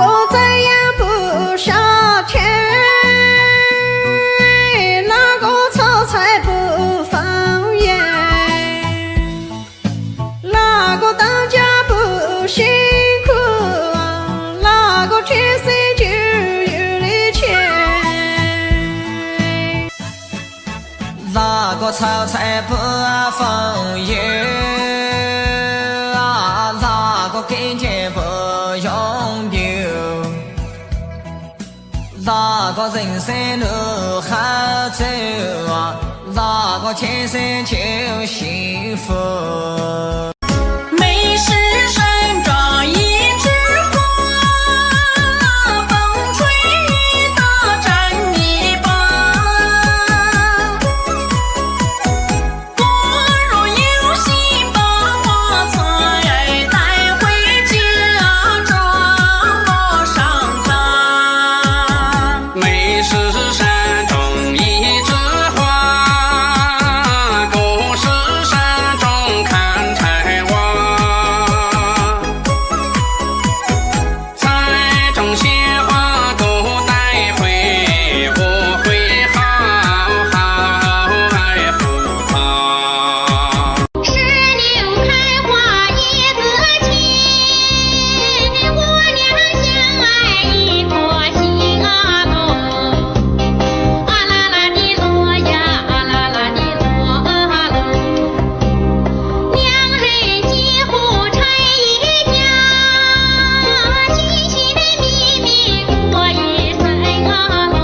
个再也不下田，哪个炒菜不放盐，哪个当家不辛苦啊，哪个天生就有了钱，哪个炒菜不放盐啊，哪个给钱不用丢，哪个人生路好走啊，哪个天生就幸福。美是山庄一枝花，风吹雨打沾泥巴。我若有心把花菜带回家，装我上炕。美是山中一枝花，故事山中看柴娃。菜中鲜花都带回，我会好好爱护它。石榴开花叶子青，我俩相爱一颗心啊喽，啊啦啦的落呀，啊啦啦的落喽，两人几乎成一家，亲亲的密密过一生啊喽，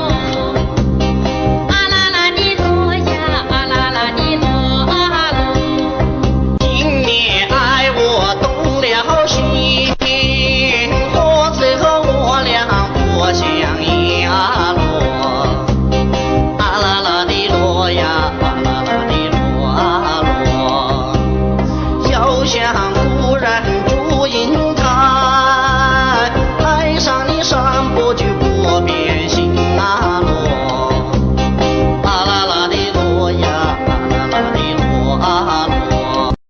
啊啦啦的落呀，啊啦啦的落喽。今年爱我动了心，我最后我俩不相压落，啊啦啦的落呀，啊啦啦的落啊落，要想故人